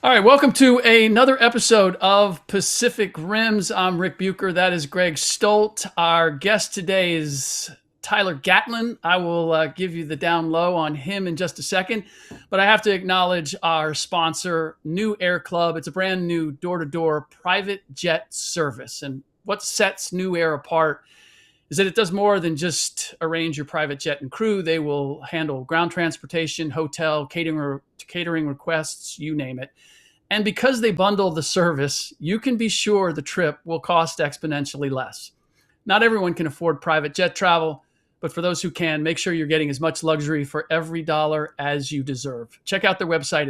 All right, welcome to another episode of Pacific Rims. I'm Rick Bucher. That is Greg Stolt. Our guest today is Tyler Gatlin. I will give you the down low on him in just a second, but I have to acknowledge our sponsor, New Air Club. It's a brand new door-to-door private jet service. And what sets New Air apart is that it does more than just arrange your private jet and crew. They will handle ground transportation, hotel, catering requests, you name it. And because they bundle the service, you can be sure the trip will cost exponentially less. Not everyone can afford private jet travel, but for those who can, make sure you're getting as much luxury for every dollar as you deserve. Check out their website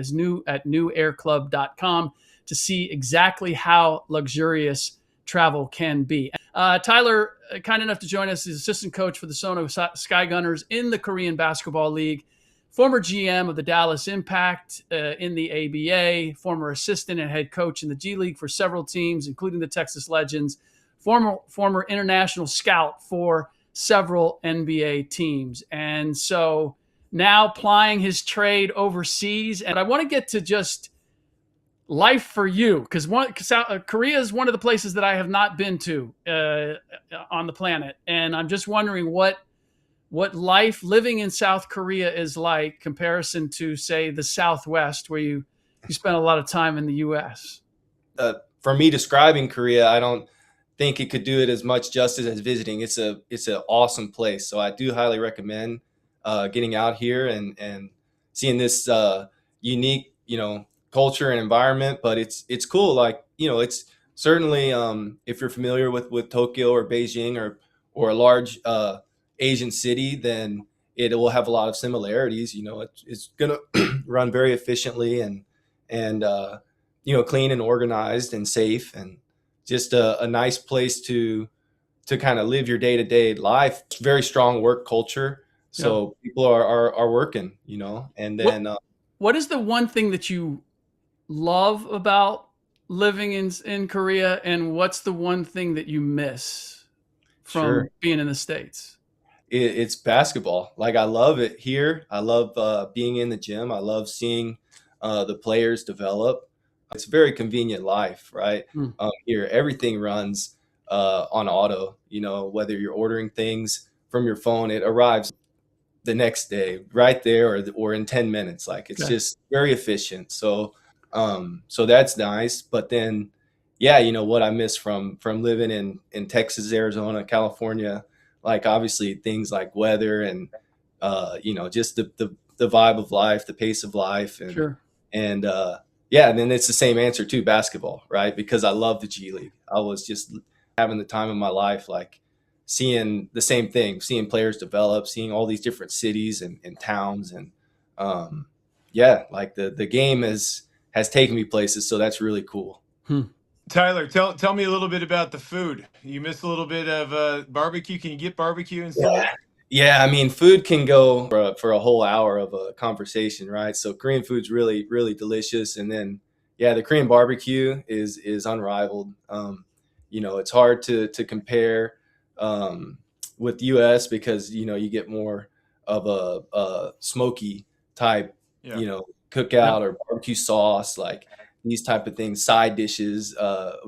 at newairclub.com to see exactly how luxurious travel can be. Tyler, kind enough to join us, is assistant coach for the Sono Skygunners in the Korean Basketball League. Former GM of the Dallas Impact in the ABA, former assistant and head coach in the G League for several teams, including the Texas Legends, former international scout for several NBA teams. And so now plying his trade overseas. And I want to get to just life for you, because Korea is one of the places that I have not been to on the planet. And I'm just wondering what life living in South Korea is like comparison to, say, the Southwest, where you spent a lot of time in the U.S. For me, describing Korea, I don't think it could do it as much justice as visiting. It's an awesome place. So I do highly recommend getting out here and seeing this unique, culture and environment. But it's cool. Like, it's certainly if you're familiar with Tokyo or Beijing or a large Asian city, then it will have a lot of similarities. It's going to run very efficiently and clean and organized and safe, and just a nice place to kind of live your day-to-day life. It's very strong work culture. So people are working, and then what is the one thing that you love about living in Korea, and what's the one thing that you miss from being in the States? It's basketball. Like, I love it here. I love being in the gym. I love seeing the players develop. It's a very convenient life, right? Here, everything runs on auto. Whether you're ordering things from your phone, it arrives the next day right there or in 10 minutes. Like, it's just very efficient. So that's nice. But then, what I miss from living in Texas, Arizona, California, like, obviously things like weather and just the vibe of life, the pace of life, and and then it's the same answer to basketball, right? Because I love the G League. I was just having the time of my life, like seeing the same thing, seeing players develop, seeing all these different cities and towns, and like the game has taken me places, so that's really cool. Tyler, tell me a little bit about the food. You missed a little bit of barbecue. Can you get barbecue in Seoul? Yeah. I mean, food can go for a whole hour of a conversation, right? So Korean food's really, really delicious. And then, the Korean barbecue is unrivaled. It's hard to compare with U.S. because, you get more of a smoky type, cookout or barbecue sauce, like these type of things, side dishes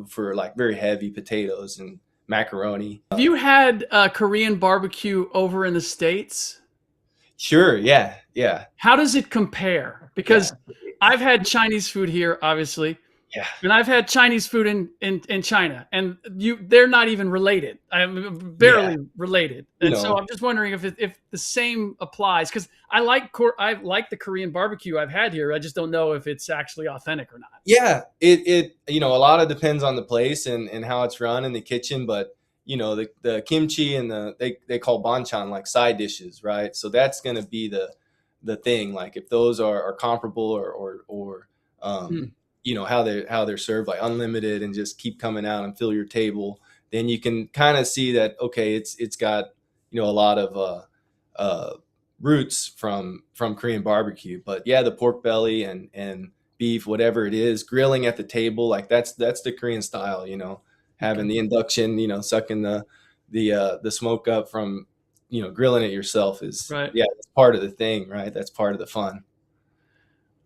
for like very heavy potatoes and macaroni. Have you had Korean barbecue over in the States? Sure. Yeah. How does it compare? Because I've had Chinese food here, obviously. Yeah. And I've had Chinese food in China, and they're not even related. I'm barely related. And so I'm just wondering if the same applies, because I like the Korean barbecue I've had here. I just don't know if it's actually authentic or not. Yeah, it a lot of depends on the place and how it's run in the kitchen, but the kimchi and they call banchan, like side dishes, right? So that's going to be the thing. Like, if those are comparable or how they're served, like unlimited and just keep coming out and fill your table, then you can kind of see that, okay, it's got a lot of roots from Korean barbecue. But the pork belly and beef, whatever it is, grilling at the table, like that's the Korean style, having the induction, sucking the smoke up from grilling it yourself is it's part of the thing, right? That's part of the fun.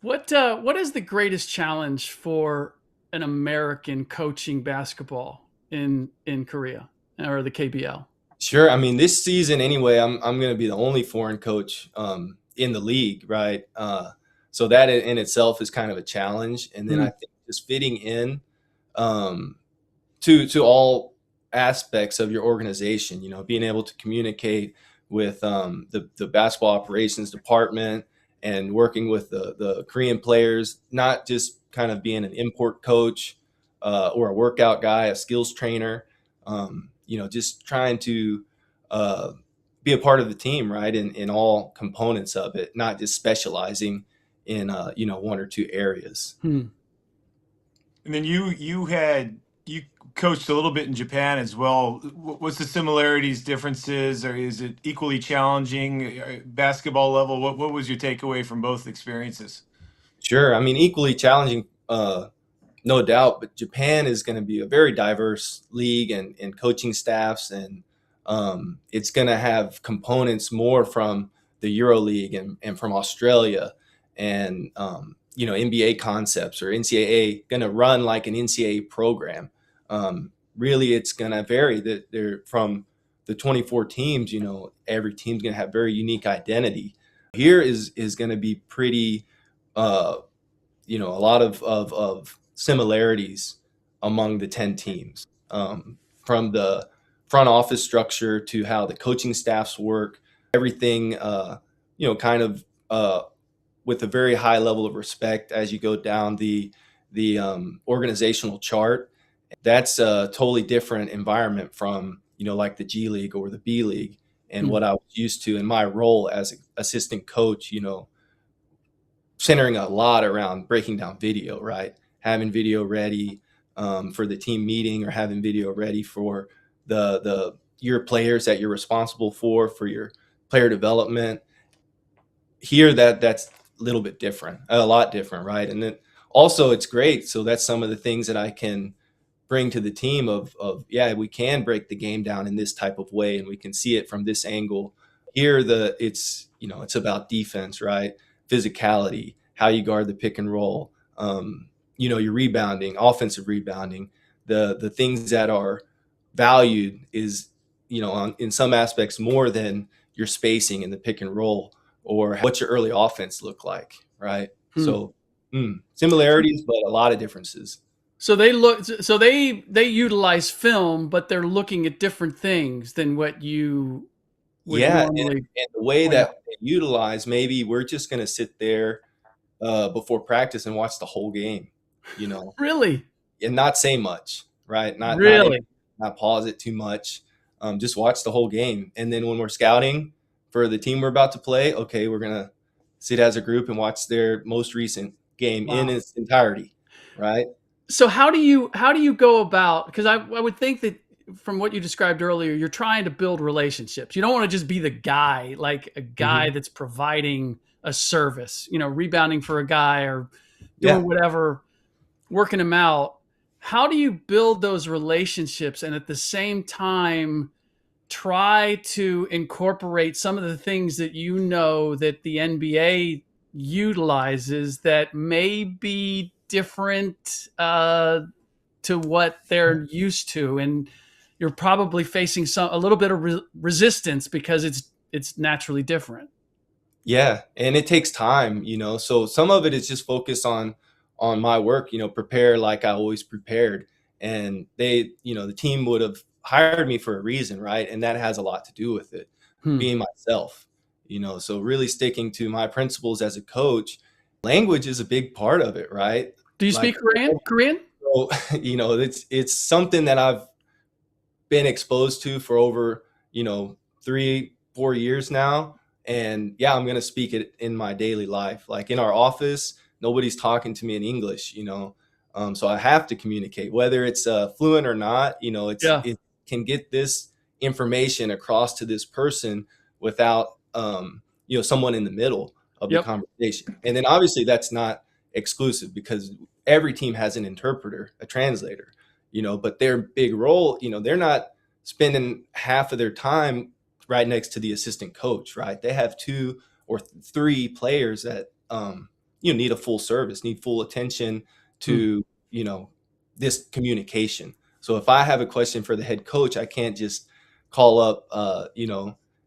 What is the greatest challenge for an American coaching basketball in Korea or the KBL? Sure. I mean, this season anyway, I'm going to be the only foreign coach in the league, right? So that in itself is kind of a challenge. And then I Mm, think just fitting in um, to all aspects of your organization, being able to communicate with the basketball operations department and working with the Korean players, not just kind of being an import coach or a workout guy, a skills trainer, just trying to uh, be a part of the team, right? In all components of it, not just specializing in, one or two areas. hmm. And then you coached a little bit in Japan as well. What's the similarities, differences, or is it equally challenging? Basketball level, what was your takeaway from both experiences? Sure. I mean, equally challenging, no doubt, but Japan is going to be a very diverse league and coaching staffs, and it's going to have components more from the Euro League and from Australia, and NBA concepts or NCAA going to run like an NCAA program. Really, it's going to vary. That they're from the 24 teams. Every team's going to have very unique identity. Here is going to be pretty. A lot of similarities among the 10 teams, from the front office structure to how the coaching staffs work, everything, kind of with a very high level of respect as you go down the organizational chart. That's a totally different environment from, like the G League or the B League and Hmm. what I was used to in my role as an assistant coach, centering a lot around breaking down video, right? Having video ready for the team meeting, or having video ready for the your players that you're responsible for your player development. Here, that's a little bit different, a lot different, right? And then also it's great. So that's some of the things that I can bring to the team of yeah, we can break the game down in this type of way, and we can see it from this angle. Here, it's about defense, right? Physicality, how you guard the pick and roll, your rebounding, offensive rebounding, the things that are valued is, in some aspects more than your spacing in the pick and roll, or what your early offense look like, right? Hmm. So similarities, but a lot of differences. So they utilize film, but they're looking at different things than what you would Yeah, normally and the way point out. that they utilize, maybe we're just gonna sit there, before practice and watch the whole game, you know, Really? and not say much, right? Really? Not pause it too much, just watch the whole game, and then when we're scouting for the team we're about to play, okay, we're gonna sit as a group and watch their most recent game in Wow. its entirety, right? So how do you go about, because I would think that from what you described earlier, you're trying to build relationships. You don't want to just be the guy, like a guy Mhm. that's providing a service, rebounding for a guy or doing Yeah. whatever, working him out. How do you build those relationships and at the same time try to incorporate some of the things that that the NBA utilizes that may be different to what they're used to, and you're probably facing a little bit of resistance because it's naturally different. Yeah, and it takes time, so some of it is just focus on my work, prepare like I always prepared. And the team would have hired me for a reason, right? And that has a lot to do with it, Hmm. being myself, so really sticking to my principles as a coach. Language is a big part of it, right? Do you Like, speak Korean? so, it's something that I've been exposed to for over, 3 4 years now. And yeah, I'm going to speak it in my daily life. Like in our office, nobody's talking to me in English, so I have to communicate whether it's fluent or not. Yeah. It can get this information across to this person without someone in the middle of the Yep. conversation. And then obviously that's not exclusive, because every team has an interpreter, a translator, but their big role, they're not spending half of their time right next to the assistant coach, right? They have two or three players that need a full service, need full attention to, this communication. So if I have a question for the head coach, I can't just call up,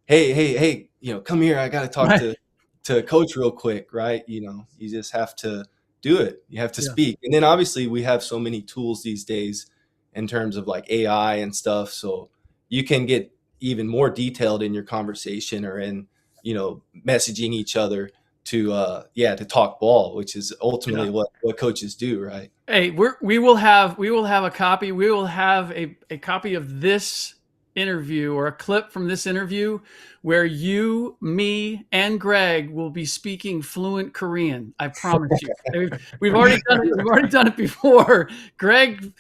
hey, come here. I got to talk Right. to coach real quick, right? You just have to do it. You have to Yeah. speak. And then obviously we have so many tools these days in terms of like AI and stuff. So you can get even more detailed in your conversation or in, messaging each other to talk ball, which is ultimately what coaches do, right? Hey, we will have a copy. We will have a copy of this interview or a clip from this interview where you, me, and Greg will be speaking fluent Korean. I promise you. We've already done it. We've already done it before. Greg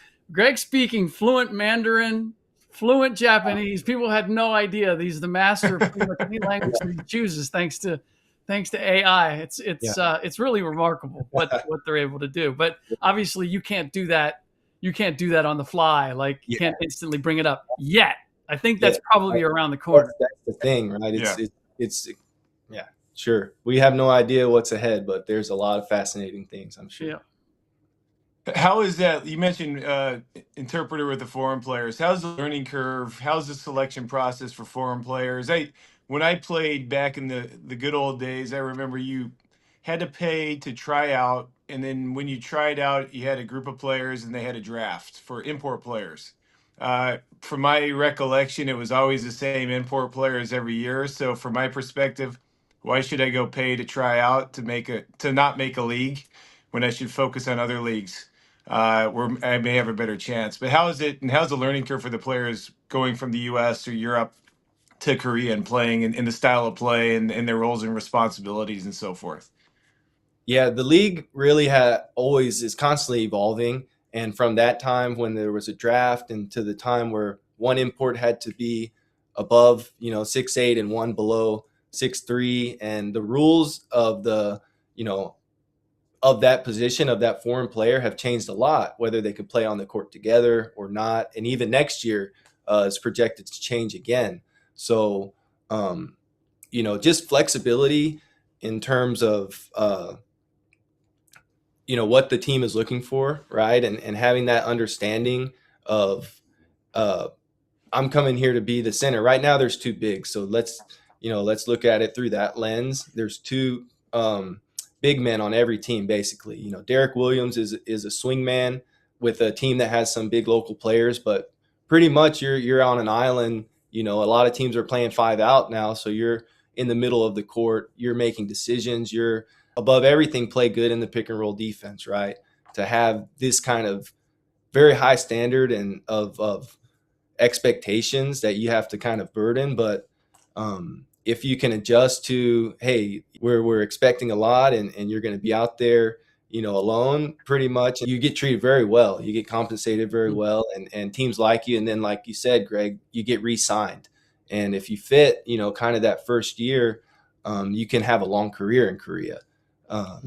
speaking fluent Mandarin, fluent Japanese. People had no idea. He's the master of any language that he chooses, thanks to AI. It's really remarkable what they're able to do. But obviously, you can't do that. You can't do that on the fly. Like you can't instantly bring it up yet. I think that's probably around the corner. That's the thing, right? It's sure. We have no idea what's ahead, but there's a lot of fascinating things, I'm sure. Yeah. How is that? You mentioned interpreter with the foreign players. How's the learning curve? How's the selection process for foreign players? When I played back in the good old days, I remember you had to pay to try out, and then when you tried out, you had a group of players, and they had a draft for import players. From my recollection, it was always the same import players every year. So, from my perspective, why should I go pay to try out to not make a league when I should focus on other leagues? Where I may have a better chance. But how's the learning curve for the players going from the U.S. or Europe to Korea and playing in the style of play and their roles and responsibilities and so forth? Yeah, the league really always is constantly evolving. And from that time when there was a draft and to the time where one import had to be above, 6'8" and one below 6'3", and the rules of of that position of that foreign player have changed a lot, whether they could play on the court together or not. And even next year is projected to change again. So, just flexibility in terms of, what the team is looking for, right? And having that understanding of, I'm coming here to be the center. Right now there's two bigs. So let's look at it through that lens. There's two, big men on every team, basically. Derek Williams is a swing man with a team that has some big local players, but pretty much you're on an island. A lot of teams are playing 5 out now, so you're in the middle of the court. You're making decisions. You're above everything, play good in the pick and roll defense, right? To have this kind of very high standard and of expectations that you have to kind of burden, but if you can adjust to, hey, we're expecting a lot and you're going to be out there, alone, pretty much, you get treated very well. You get compensated very well, and teams like you. And then, like you said, Greg, you get re-signed. And if you fit, kind of that first year, you can have a long career in Korea. A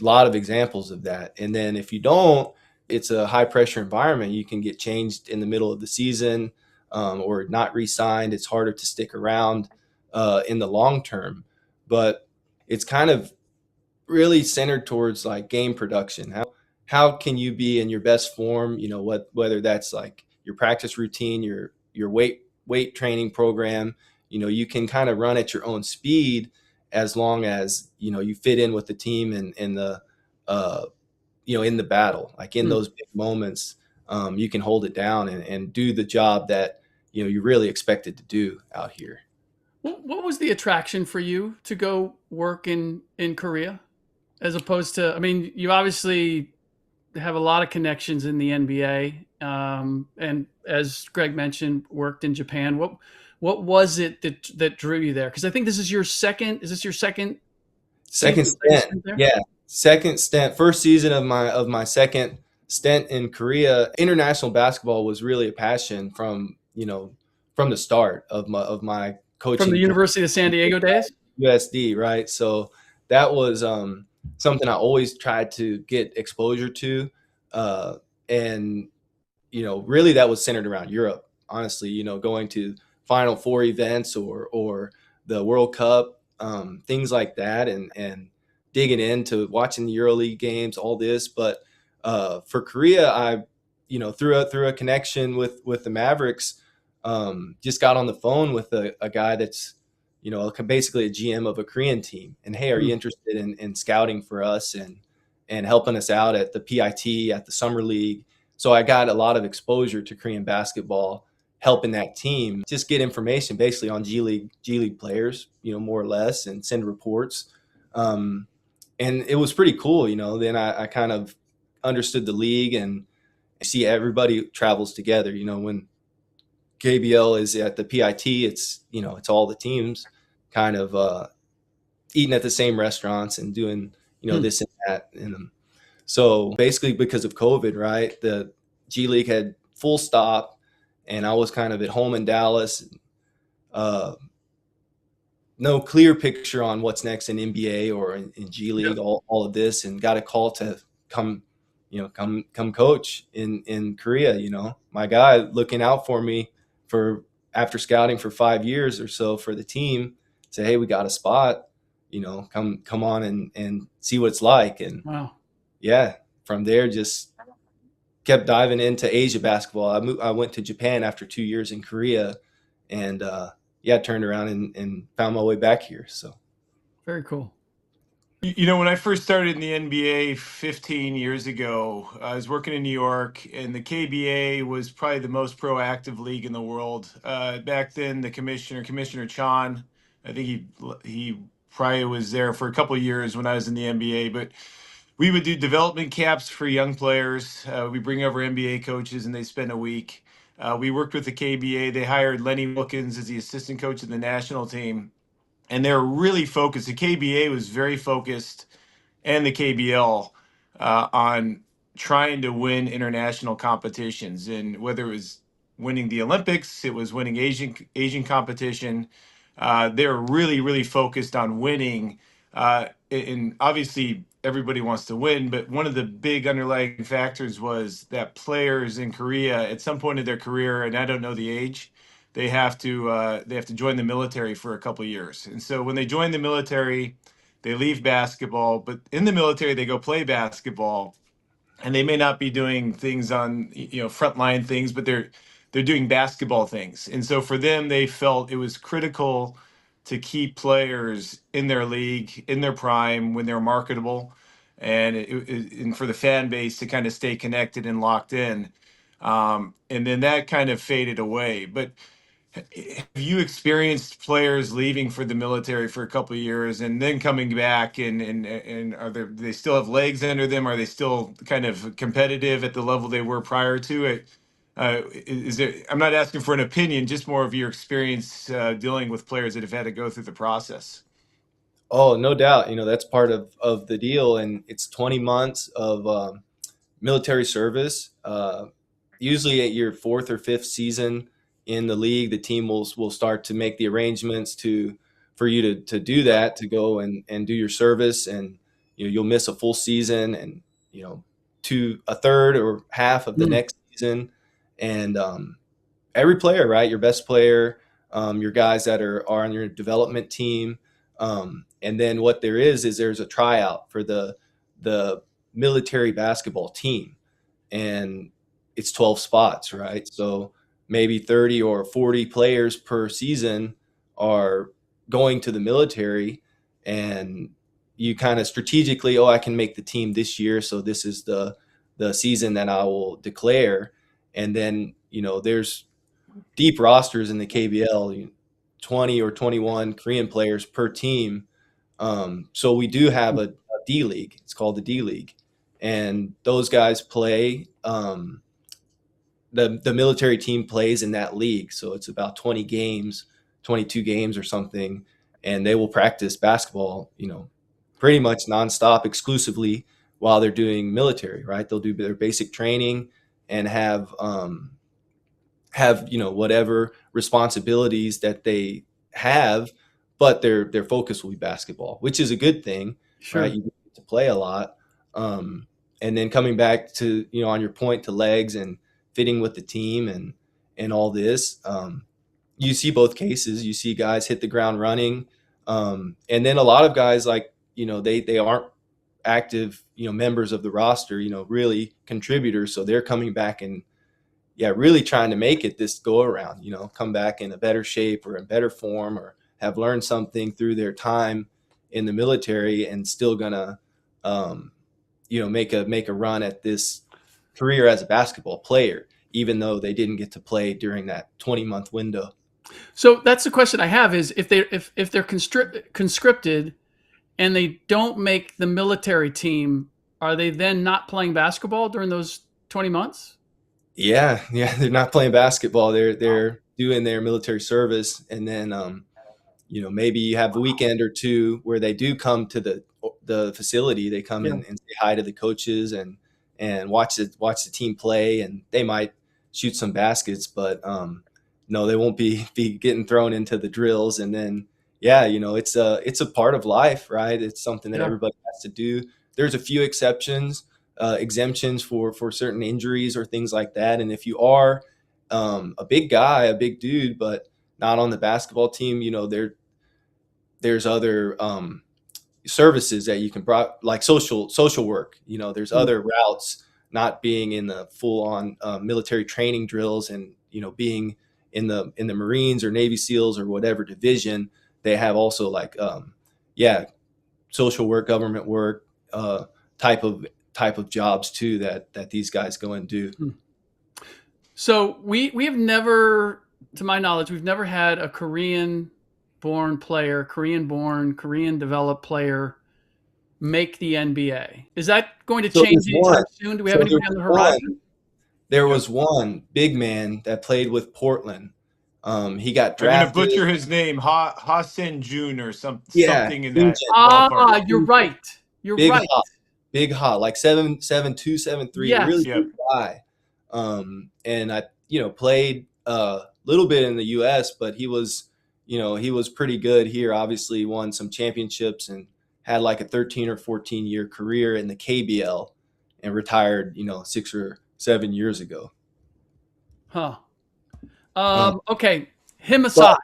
lot of examples of that. And then if you don't, it's a high pressure environment. You can get changed in the middle of the season or not re-signed. It's harder to stick around in the long term, but it's kind of really centered towards like game production. How can you be in your best form? Whether that's like your practice routine, your weight training program. You can kind of run at your own speed as long as you fit in with the team and in the in the battle, like in those big moments. You can hold it down and do the job that you're really expected to do out here. What was the attraction for you to go work in Korea, as opposed to? I mean, you obviously have a lot of connections in the NBA, and as Greg mentioned, worked in Japan. What was it that drew you there? Because I think this is your second. Is this your second stint there? Yeah, second stint. First season of my second stint in Korea. International basketball was really a passion from the start of my coaching. From the University of San Diego days? USD, right? So that was something I always tried to get exposure to. And, really that was centered around Europe, honestly, going to Final Four events or the World Cup, things like that. And digging into watching the EuroLeague games, all this. But for Korea, I, through a connection with the Mavericks, just got on the phone with a guy that's, basically a GM of a Korean team. And hey, are you interested in scouting for us and helping us out at the PIT, at the Summer League? So I got a lot of exposure to Korean basketball, helping that team just get information basically on G League players, more or less, and send reports. And it was pretty cool, Then I kind of understood the league, and see everybody travels together. When KBL is at the PIT, it's all the teams kind of eating at the same restaurants and doing this and that. And so basically, because of COVID, right, the G League had full stop, and I was kind of at home in Dallas. No clear picture on what's next in NBA or in G League, all of this, and got a call to come coach in Korea. My guy looking out for me for after scouting for 5 years or so for the team, say, hey, we got a spot, come on and see what it's like. And wow. Yeah, from there, just kept diving into Asia basketball. I went to Japan after 2 years in Korea, and turned around and found my way back here. So very cool. When I first started in the NBA 15 years ago, I was working in New York, and the KBA was probably the most proactive league in the world. Back then, the Commissioner Chan, I think he probably was there for a couple of years when I was in the NBA, but we would do development camps for young players. We bring over NBA coaches, and they spend a week. We worked with the KBA. They hired Lenny Wilkins as the assistant coach of the national team. And they're really focused. The KBA was very focused, and the KBL, on trying to win international competitions. And whether it was winning the Olympics, it was winning Asian competition. They're really, really focused on winning. And obviously, everybody wants to win. But one of the big underlying factors was that players in Korea, at some point in their career, and I don't know the age, they have to join the military for a couple of years. And so when they join the military, they leave basketball, but in the military they go play basketball, and they may not be doing things on frontline things, but they're doing basketball things. And so for them, they felt it was critical to keep players in their league, in their prime, when they're marketable, and and for the fan base to kind of stay connected and locked in. And then that kind of faded away. But have you experienced players leaving for the military for a couple of years and then coming back, and are do they still have legs under them? Are they still kind of competitive at the level they were prior to it? I'm not asking for an opinion, just more of your experience dealing with players that have had to go through the process. Oh, no doubt. That's part of the deal. And it's 20 months of military service. Usually at your fourth or fifth season in the league, the team will start to make the arrangements for you to do that, to go and do your service. And you'll miss a full season, and to a third or half of the next season. And every player, right, your best player, your guys that are on your development team, and then what there's a tryout for the military basketball team, and it's 12 spots, right? So maybe 30 or 40 players per season are going to the military, and you kind of strategically, I can make the team this year, so this is the season that I will declare. And then there's deep rosters in the KBL, 20 or 21 Korean players per team. So we do have a D League. It's called the D League, and those guys play. The military team plays in that league, so it's about 20 games, 22 games or something, and they will practice basketball, pretty much nonstop, exclusively while they're doing military. Right? They'll do their basic training and have whatever responsibilities that they have, but their focus will be basketball, which is a good thing. Sure. Right? You get to play a lot, and then coming back to on your point, to legs and fitting with the team and all this, you see both cases. You see guys hit the ground running, and then a lot of guys, like they aren't active, members of the roster, really contributors. So they're coming back and really trying to make it this go around, come back in a better shape or in better form, or have learned something through their time in the military, and still gonna, make a run at this career as a basketball player, even though they didn't get to play during that 20-month window. So that's the question I have: is if they're conscripted and they don't make the military team, are they then not playing basketball during those 20 months? Yeah, they're not playing basketball. They're doing their military service, and then maybe you have a weekend or two where they do come to the facility. They come and say hi to the coaches and watch the team play, and they might shoot some baskets, but no, they won't be getting thrown into the drills. And then it's a part of life, right? It's something that everybody has to do. There's a few exceptions, exemptions for certain injuries or things like that. And if you are a big guy, a big dude, but not on the basketball team, there's other services that you can like social work. There's other routes, not being in the full on military training drills, and being in the Marines or Navy SEALs or whatever division. They have also like social work, government work, type of jobs too that these guys go and do. So we have never, to my knowledge, we've never had a Korean developed player make the NBA. Is that going to change anytime soon? Do we have anything on the horizon? There was one big man that played with Portland. He got drafted. I'm going to butcher his name, Hyun-jung or something in that ballpark. You're right. You're right. Big hot, like 7'2", 7'3", really good guy. And I, played a little bit in the U.S., but he was pretty good here. Obviously won some championships and had like a 13 or 14 year career in the KBL, and retired, 6 or 7 years ago. Okay. Him aside.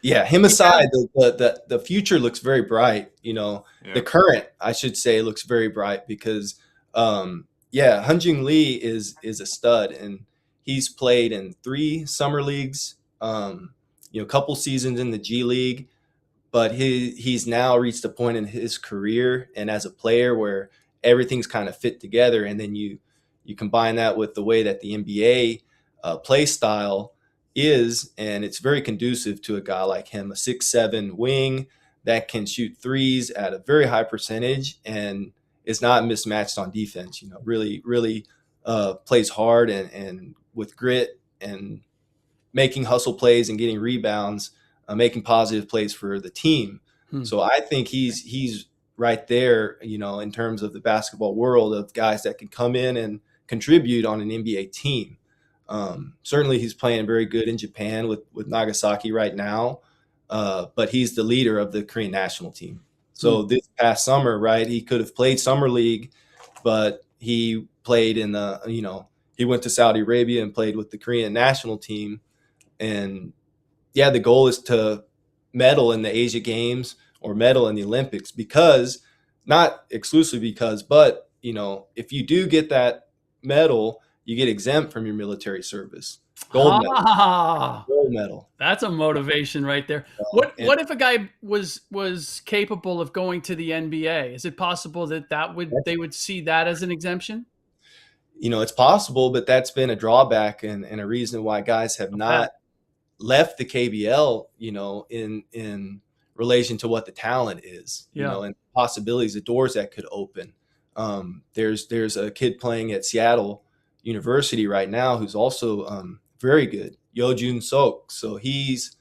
Him aside, the future looks very bright. The current, I should say, looks very bright because, Hyun-jung Lee is a stud, and he's played in 3 summer leagues, a couple seasons in the G League, but he's now reached a point in his career and as a player where everything's kind of fit together. And then you combine that with the way that the NBA play style is, and it's very conducive to a guy like him, a 6'7" wing that can shoot threes at a very high percentage and is not mismatched on defense. Really plays hard and with grit, and making hustle plays and getting rebounds, making positive plays for the team. So I think he's right there, in terms of the basketball world of guys that can come in and contribute on an NBA team. Certainly he's playing very good in Japan with Nagasaki right now, but he's the leader of the Korean national team. So this past summer, right, he could have played summer league, but he played in he went to Saudi Arabia and played with the Korean national team. And the goal is to medal in the Asia Games or medal in the Olympics, because not exclusively because, but if you do get that medal, you get exempt from your military service. Gold medal. That's a motivation right there. What if a guy was capable of going to the NBA? Is it possible that they would see that as an exemption? It's possible, but that's been a drawback and a reason why guys have not left the KBL, in relation to what the talent is, and possibilities, the doors that could open. There's a kid playing at Seattle University right now who's also very good, Hyun-jung Junseok. So he's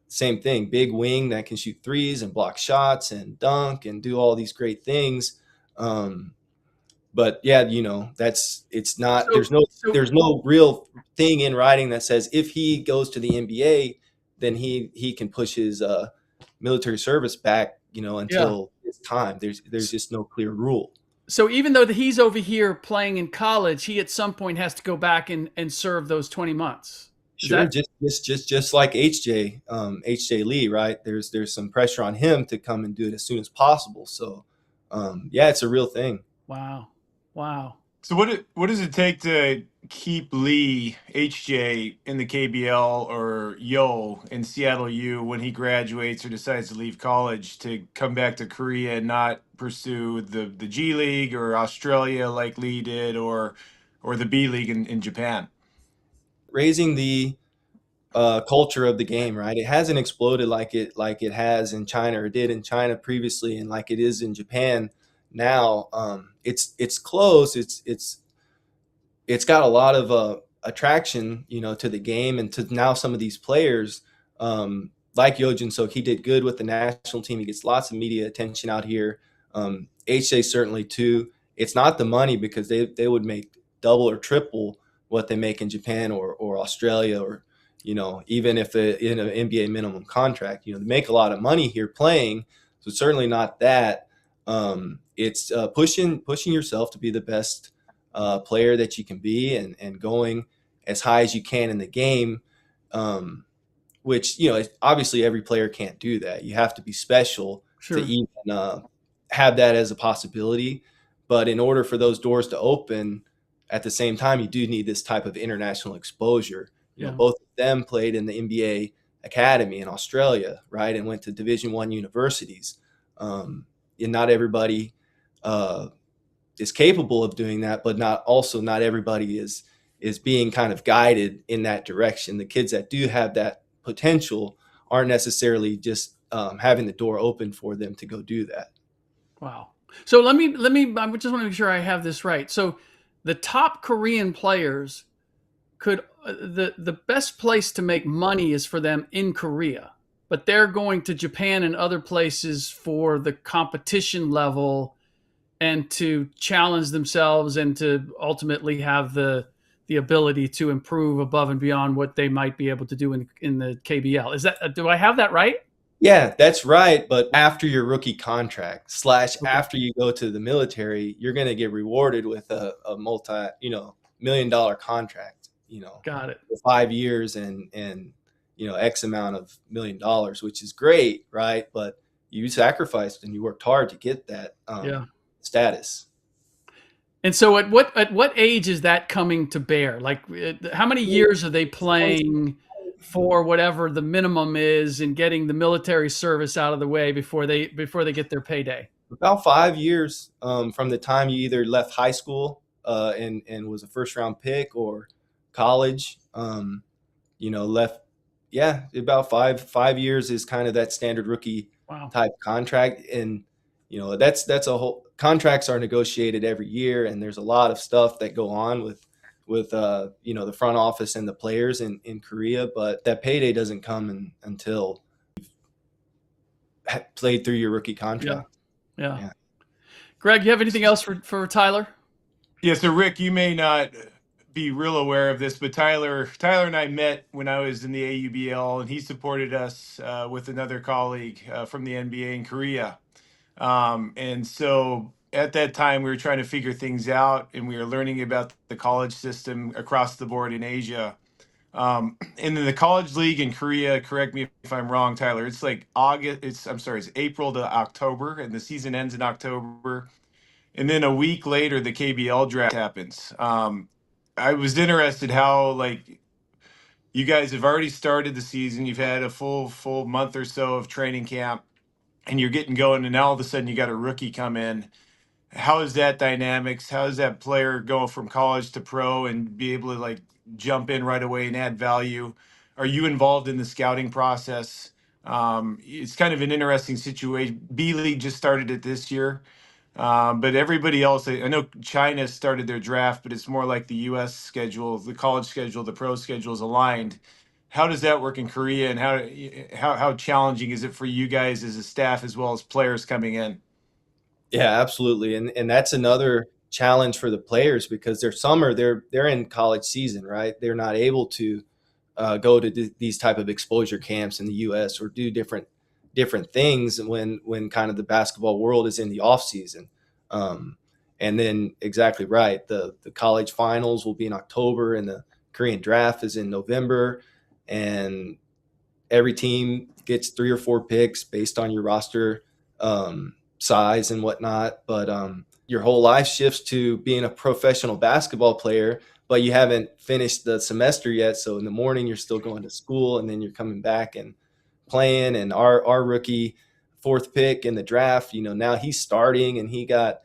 same thing, big wing that can shoot threes and block shots and dunk and do all these great things. But it's not. There's no real thing in writing that says if he goes to the NBA, then he can push his military service back, until his time. There's just no clear rule. So even though he's over here playing in college, he at some point has to go back and serve those 20 months. Sure, just like HJ Lee, right? There's some pressure on him to come and do it as soon as possible. So Yeah, it's a real thing. Wow. Wow. So what does it take to keep Lee HJ in the KBL or Yo in Seattle U when he graduates or decides to leave college to come back to Korea and not pursue the G League or Australia like Lee did or the B League in Japan? Raising the culture of the game, right? It hasn't exploded like it has in China or did in China previously, and like it is in Japan now. It's close. It's got a lot of attraction, to the game and to now some of these players. Like Hyun-jung Junseok, he did good with the national team. He gets lots of media attention out here. HJ certainly too. It's not the money because they would make double or triple what they make in Japan or Australia or even if in an NBA minimum contract. They make a lot of money here playing, so certainly not that. It's pushing yourself to be the best player that you can be and going as high as you can in the game, which obviously every player can't do that. You have to be special Sure. to even have that as a possibility. But in order for those doors to open, at the same time, you do need this type of international exposure. Yeah. Both of them played in the NBA academy in Australia, right, and went to Division I universities. And not everybody is capable of doing that, but not everybody is being kind of guided in that direction. The kids that do have that potential aren't necessarily just having the door open for them to go do that. Wow. So let me. I just want to make sure I have this right. So the top Korean players could the best place to make money is for them in Korea, but they're going to Japan and other places for the competition level and to challenge themselves and to ultimately have the ability to improve above and beyond what they might be able to do in the KBL. Do I have that right? Yeah, that's right. But after your rookie contract / Okay. after you go to the military, you're going to get rewarded with a multi, $1 million contract, Got it. for 5 years and X amount of $1 million, which is great, right? But you sacrificed and you worked hard to get that status. And so at what age is that coming to bear? Like how many years are they playing for whatever the minimum is and getting the military service out of the way before they get their payday? About 5 years from the time you either left high school and was a first round pick or college, left. Yeah, about 5 years is kind of that standard rookie type contract. And, that's a whole contracts are negotiated every year. And there's a lot of stuff that go on with the front office and the players in Korea. But that payday doesn't come until you've played through your rookie contract. Yeah. Greg, you have anything else for Tyler? Yeah, so Rick, you may not be real aware of this, but Tyler and I met when I was in the AUBL, and he supported us with another colleague from the NBA in Korea. And so at that time, we were trying to figure things out, and we were learning about the college system across the board in Asia. And then the college league in Korea, correct me if I'm wrong, Tyler, it's like it's April to October, and the season ends in October. And then a week later, the KBL draft happens. I was interested how you guys have already started the season. You've had a full month or so of training camp, and you're getting going. And now all of a sudden, you got a rookie come in. How is that dynamics? How does that player go from college to pro and be able to jump in right away and add value? Are you involved in the scouting process? It's kind of an interesting situation. B League just started it this year. But everybody else, I know China started their draft, but it's more like the U.S. schedule, the college schedule, the pro schedule is aligned. How does that work in Korea, and how challenging is it for you guys as a staff as well as players coming in? Yeah, absolutely. And that's another challenge for the players because they're in college season, right? They're not able to go to these type of exposure camps in the U.S. or do different things when kind of the basketball world is in the off season. And then exactly right, the college finals will be in October and the Korean draft is in November, and every team gets 3 or 4 picks based on your roster size and whatnot, but your whole life shifts to being a professional basketball player, but you haven't finished the semester yet. So in the morning, you're still going to school, and then you're coming back and playing. And our rookie, fourth pick in the draft, now he's starting, and he got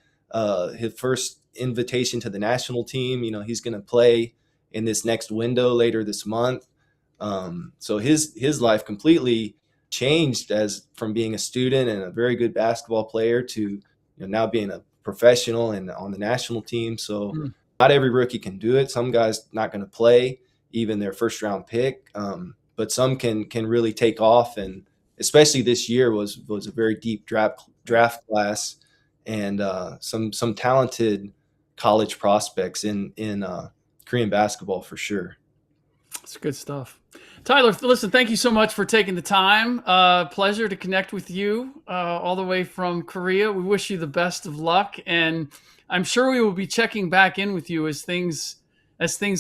his first invitation to the national team. He's going to play in this next window later this month. So his life completely changed as from being a student and a very good basketball player to now being a professional and on the national team. So not every rookie can do it. Some guys not going to play even their first round pick, but some can really take off. And especially this year was a very deep draft class, and some talented college prospects in Korean basketball for sure. It's good stuff. Tyler, listen, thank you so much for taking the time. Pleasure to connect with you all the way from Korea. We wish you the best of luck, and I'm sure we will be checking back in with you as things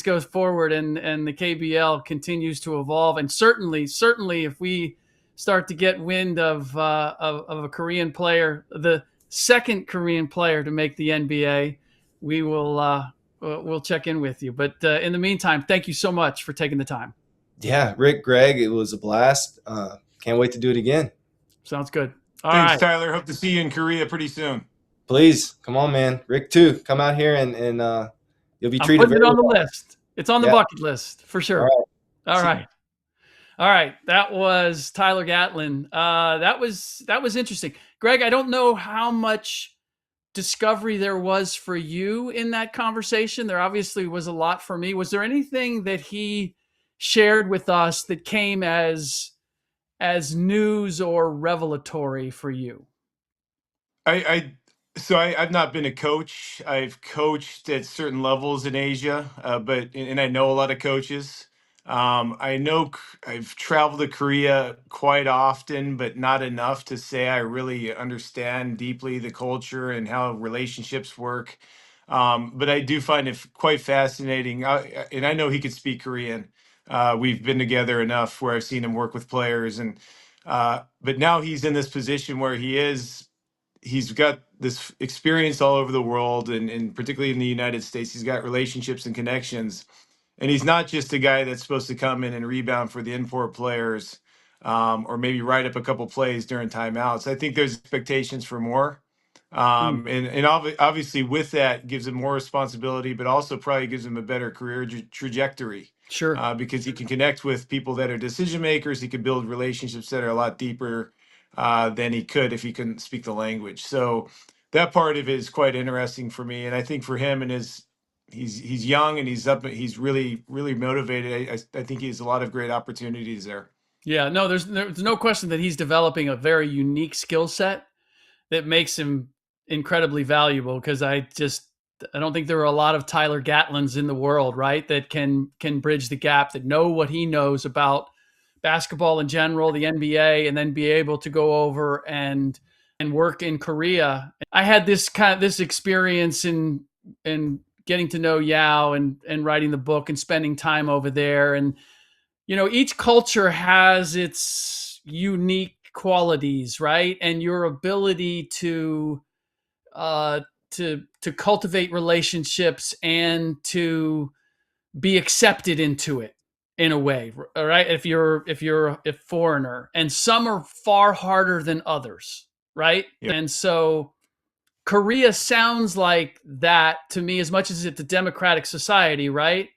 go forward and the KBL continues to evolve. And certainly, if we start to get wind of a Korean player, the second Korean player to make the NBA, we will we'll check in with you. But in the meantime, thank you so much for taking the time. Yeah, Rick, Greg, it was a blast. Can't wait to do it again. Sounds good. Thanks, right. Tyler. Hope to see you in Korea pretty soon. Please, come on, man. Rick, too. Come out here and you'll be treated I'm putting very it on well. the list. It's on the bucket list for sure. All right. That was Tyler Gatlin. That was interesting. Greg, I don't know how much discovery there was for you in that conversation. There obviously was a lot for me. Was there anything that he shared with us that came as news or revelatory for you? I've not been a coach. I've coached at certain levels in Asia, and I know a lot of coaches. I know I've traveled to Korea quite often, but not enough to say I really understand deeply the culture and how relationships work. But I do find it quite fascinating. And I know he could speak Korean. We've been together enough where I've seen him work with players, but now he's in this position where he's got this experience all over the world, and particularly in the United States. He's got relationships and connections. And he's not just a guy that's supposed to come in and rebound for the import players, or maybe write up a couple plays during timeouts. I think there's expectations for more. Obviously with that gives him more responsibility, but also probably gives him a better career trajectory. Sure. Because he can connect with people that are decision makers. He can build relationships that are a lot deeper than he could if he couldn't speak the language. So that part of it is quite interesting for me. And I think for him and he's young and he's really, really motivated. I think he has a lot of great opportunities there. Yeah, no, there's no question that he's developing a very unique skill set that makes him incredibly valuable, because I don't think there are a lot of Tyler Gatlins in the world, right, that can bridge the gap, that know what he knows about basketball in general, the NBA, and then be able to go over and work in Korea. I had this experience in getting to know Yao and writing the book and spending time over there. And each culture has its unique qualities, right? And your ability to cultivate relationships and to be accepted into it in a way, all right? If you're a foreigner, and some are far harder than others, right? Yep. And so Korea sounds like that to me, as much as it's a democratic society, right?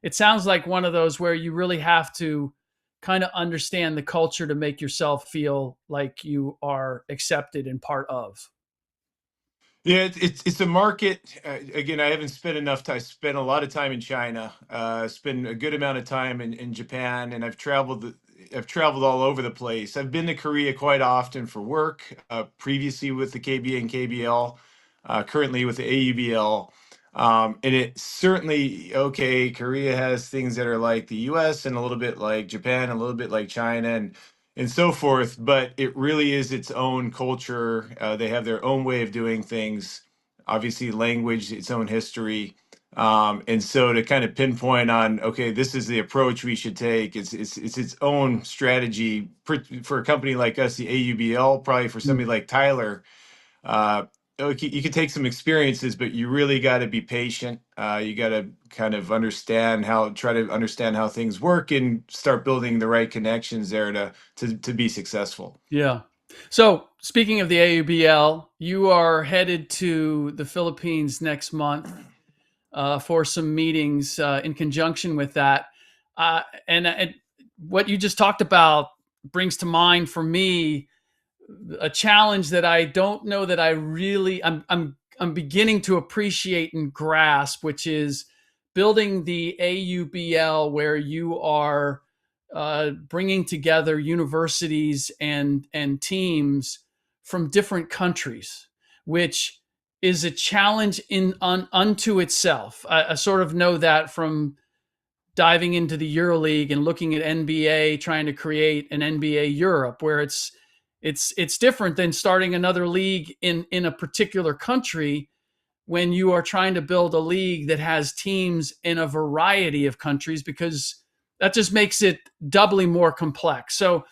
It sounds like one of those where you really have to kind of understand the culture to make yourself feel like you are accepted and part of. Yeah, it's a market. Again, I haven't spent enough time. I spent a lot of time in China. Spent a good amount of time in Japan, and I've traveled all over the place. I've been to Korea quite often for work. Previously with the KBA and KBL, currently with the AUBL. And it certainly, okay, Korea has things that are like the US and a little bit like Japan, a little bit like China, and so forth, but it really is its own culture. They have their own way of doing things, obviously language, its own history. And so to kind of pinpoint on, okay, this is the approach we should take. It's its own strategy for a company like us, the AUBL, probably for somebody like Tyler. You can take some experiences, but you really got to be patient. You got to kind of try to understand how things work and start building the right connections there to be successful. Yeah. So speaking of the AUBL, you are headed to the Philippines next month for some meetings in conjunction with that. And what you just talked about brings to mind for me a challenge that I don't know that I really I'm beginning to appreciate and grasp, which is building the AUBL, where you are bringing together universities and teams from different countries, which is a challenge unto itself. I sort of know that from diving into the EuroLeague and looking at NBA, trying to create an NBA Europe, where it's different than starting another league in a particular country when you are trying to build a league that has teams in a variety of countries, because that just makes it doubly more complex. So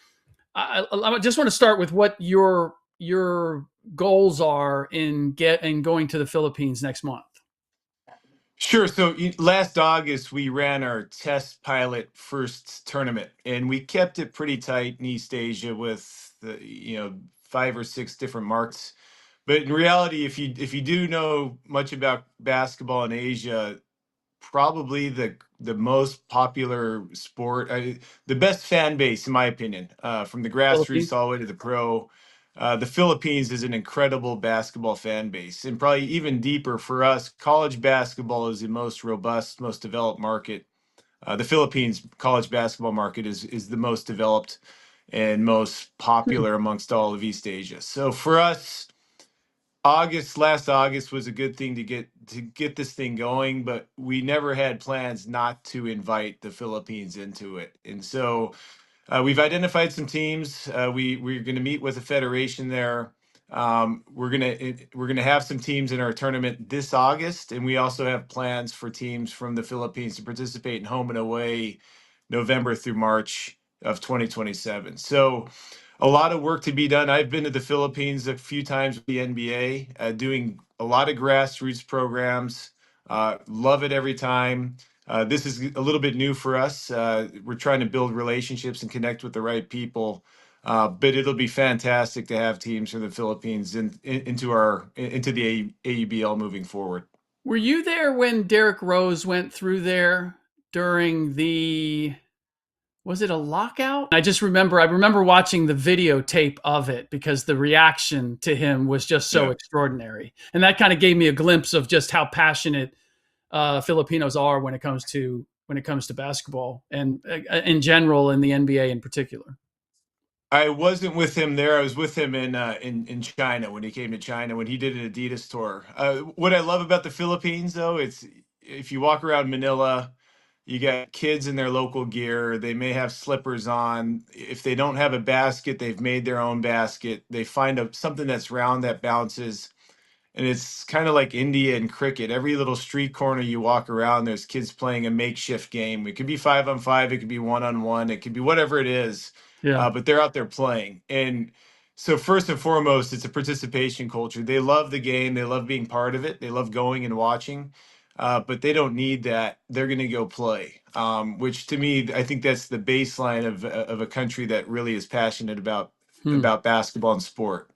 I just want to start with what your goals are in going to the Philippines next month. Sure. So last August, we ran our test pilot first tournament, and we kept it pretty tight in East Asia with 5 or 6 different markets. But in reality, if you do know much about basketball in Asia, probably the most popular sport, the best fan base, in my opinion, from the grassroots Philippines. all the way to the pro. The Philippines is an incredible basketball fan base, and probably even deeper for us. College basketball is the most robust, most developed market. The Philippines college basketball market is the most developed and most popular amongst all of East Asia. So for us, last August was a good thing to get this thing going, but we never had plans not to invite the Philippines into it. And so we've identified some teams. We're going to meet with the federation there. We're gonna have some teams in our tournament this August, and we also have plans for teams from the Philippines to participate in home and away November through March of 2027. So a lot of work to be done. I've been to the Philippines a few times with the NBA, doing a lot of grassroots programs. Love it every time. This is a little bit new for us. We're trying to build relationships and connect with the right people. But it'll be fantastic to have teams from the Philippines into the AUBL moving forward. Were you there when Derrick Rose went through there during was it a lockout? I remember watching the videotape of it because the reaction to him was just so Yeah. extraordinary. And that kind of gave me a glimpse of just how passionate Filipinos are when it comes to basketball and in general, in the NBA in particular. I wasn't with him there. I was with him in China when he came to China when he did an Adidas tour. What I love about the Philippines, though, it's if you walk around Manila, you got kids in their local gear. They may have slippers on. If they don't have a basket, they've made their own basket. They find something that's round that bounces. And it's kind of like India and cricket. Every little street corner you walk around, there's kids playing a makeshift game. It could be 5-on-5, it could be 1-on-1, it could be whatever it is. Yeah. But they're out there playing. And so first and foremost, it's a participation culture. They love the game. They love being part of it. They love going and watching. But they don't need that. They're going to go play, which to me, I think that's the baseline of a country that really is passionate Hmm. about basketball and sport.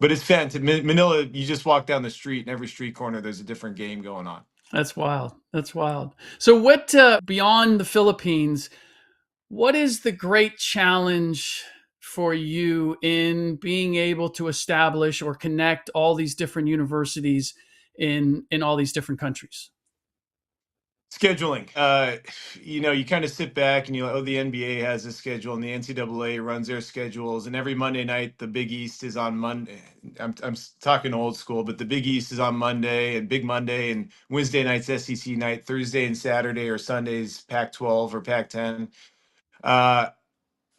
But it's fantastic. Manila, you just walk down the street, and every street corner, there's a different game going on. That's wild. That's wild. So, what beyond the Philippines? What is the great challenge for you in being able to establish or connect all these different universities in all these different countries? Scheduling. You kind of sit back and you're like, oh, the NBA has a schedule and the NCAA runs their schedules. And every Monday night, the Big East is on Monday. I'm talking old school, but the Big East is on Monday and Big Monday, and Wednesday night's SEC night, Thursday and Saturday or Sundays, Pac-12 or Pac-10.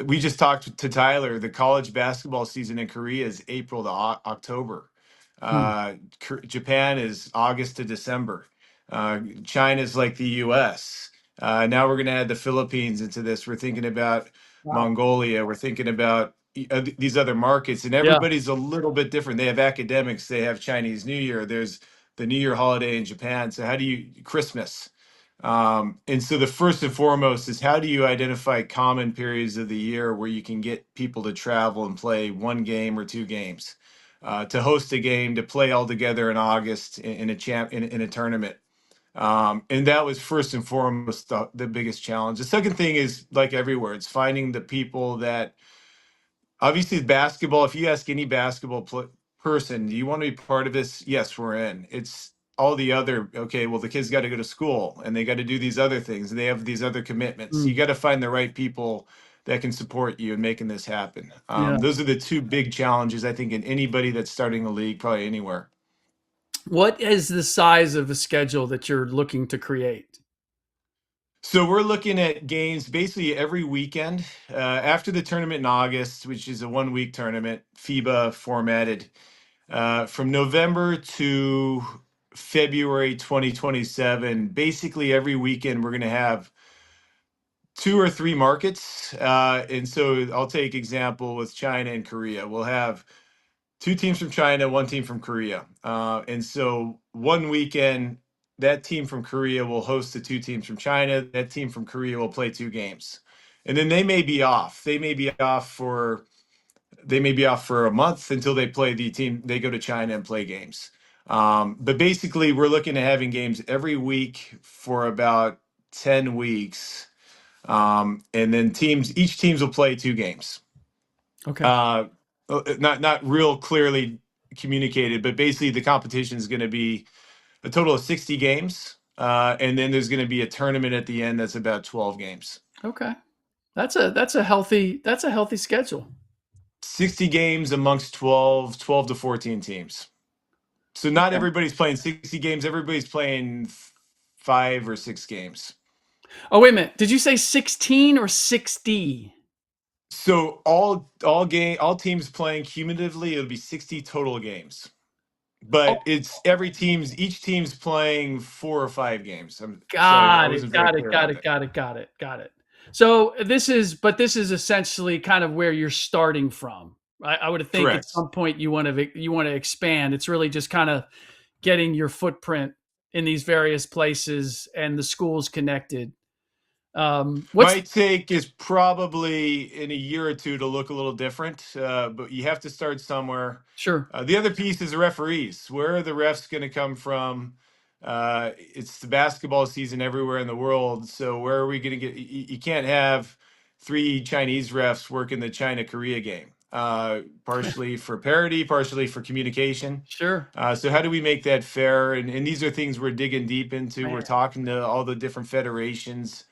We just talked to Tyler. The college basketball season in Korea is April to October. Hmm. Japan is August to December. China's like the U.S. Now we're going to add the Philippines into this. We're thinking about Wow. Mongolia. We're thinking about these other markets, and Yeah. everybody's a little bit different. They have academics, they have Chinese New Year, there's the New Year holiday in Japan. So how do you Christmas? And so the first and foremost is how do you identify common periods of the year where you can get people to travel and play one game or two games, to host a game, to play all together in August in a tournament. And that was first and foremost the biggest challenge. The second thing is, like everywhere, it's finding the people that obviously basketball. If you ask any person, do you want to be part of this? Yes, we're in. It's all the other, okay, well, the kids got to go to school and they got to do these other things and they have these other commitments. You got to find the right people that can support you in making this happen. Yeah. Those are the two big challenges, I think, in anybody that's starting a league, probably anywhere. What is the size of a schedule that you're looking to create? So we're looking at games basically every weekend after the tournament in August, which is a 1 week tournament, FIBA formatted, from November to February 2027. Basically, every weekend we're going to have 2 or 3 markets. And so I'll take example with China and Korea. We'll have 2 teams from China, 1 team from Korea. And so 1 weekend, that team from Korea will host the 2 teams from China. That team from Korea will play 2 games. And then they may be off. They may be off for a month until they play the team. They go to China and play games. But basically, we're looking at having games every week for about 10 weeks. And then each teams will play 2 games. Okay. Not real clearly communicated, but basically the competition is going to be a total of 60 games. And then there's going to be a tournament at the end that's about 12 games. Okay. That's a healthy schedule. 60 games amongst 12 to 14 teams. So not Okay. everybody's playing 60 games. Everybody's playing 5 or 6 games. Oh, wait a minute. Did you say 16 or 60? So all teams playing cumulatively, it'll be 60 total games. But it's each team's playing 4 or 5 games. Sorry, I Got it. wasn't very Got it. clear Got about it. that. Got it. Got it. Got it. So this is essentially kind of where you're starting from. I would think at Correct. some point you want to expand. It's really just kind of getting your footprint in these various places and the schools connected. What's My take is probably in a year or two to look a little different, but you have to start somewhere. Sure. The other piece is the referees. Where are the refs going to come from? It's the basketball season everywhere in the world. So where are we going to get? You can't have 3 Chinese refs working the China-Korea game. Partially for parity, partially for communication. Sure. So how do we make that fair? And these are things we're digging deep into. Man. We're talking to all the different federations.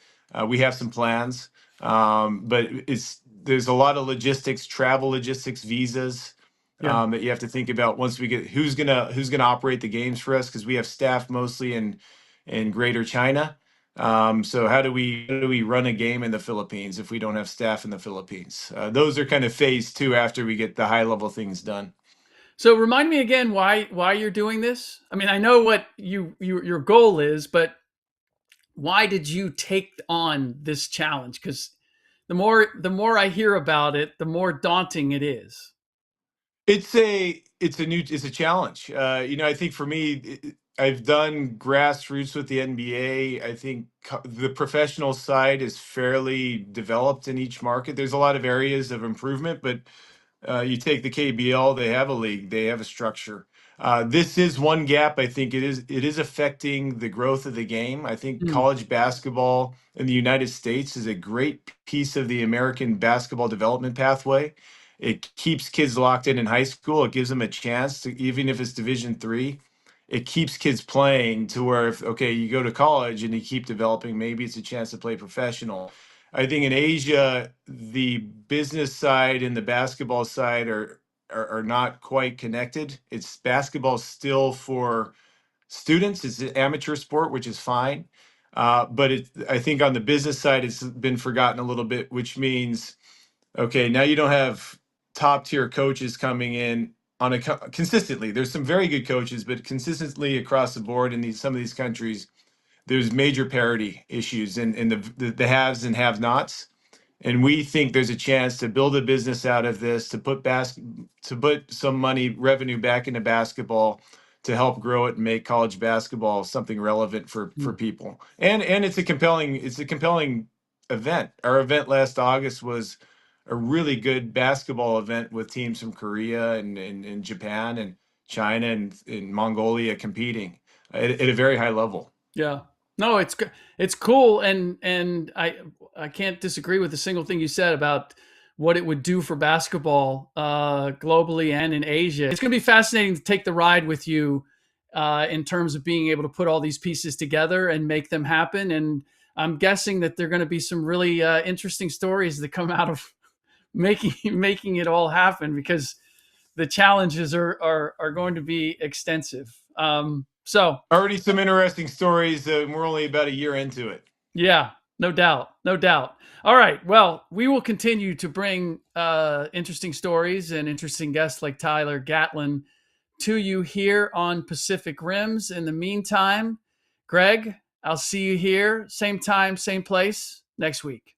We have some plans, but there's a lot of logistics, travel logistics, visas, Yeah. that you have to think about once we get who's gonna operate the games for us, because we have staff mostly in Greater China. So how do we run a game in the Philippines if we don't have staff in the Philippines? Those are kind of phase 2 after we get the high level things done. So remind me again why you're doing this. I mean, I know what your goal is, but why did you take on this challenge? Because the more I hear about it, the more daunting it is. It's a challenge. I think for me, I've done grassroots with the NBA. I think the professional side is fairly developed in each market. There's a lot of areas of improvement, but you take the KBL, they have a league, they have a structure. This is one gap. I think it is affecting the growth of the game. I think Hmm. college basketball in the United States is a great piece of the American basketball development pathway. It keeps kids locked in high school. It gives them a chance to, even if it's Division 3, it keeps kids playing to where if, okay, you go to college and you keep developing, maybe it's a chance to play professional. I think in Asia, the business side and the basketball side are not quite connected. It's basketball still for students. It's an amateur sport, which is fine. But I think on the business side, it's been forgotten a little bit, which means, okay, now you don't have top tier coaches coming in consistently. There's some very good coaches, but consistently across the board in some of these countries, there's major parity issues in the haves and have-nots. And we think there's a chance to build a business out of this, to put some money revenue back into basketball, to help grow it and make college basketball something relevant for people. And it's a compelling event. Our event last August was a really good basketball event with teams from Korea and Japan and China and Mongolia competing at a very high level. Yeah. No, it's cool, and I can't disagree with a single thing you said about what it would do for basketball globally and in Asia. It's going to be fascinating to take the ride with you in terms of being able to put all these pieces together and make them happen. And I'm guessing that there are going to be some really interesting stories that come out of making it all happen, because the challenges are going to be extensive. So already some interesting stories. We're only about a year into it. Yeah, no doubt. No doubt. All right. Well, we will continue to bring interesting stories and interesting guests like Tyler Gatlin to you here on Pacific Rims. In the meantime, Greg, I'll see you here, same time, same place next week.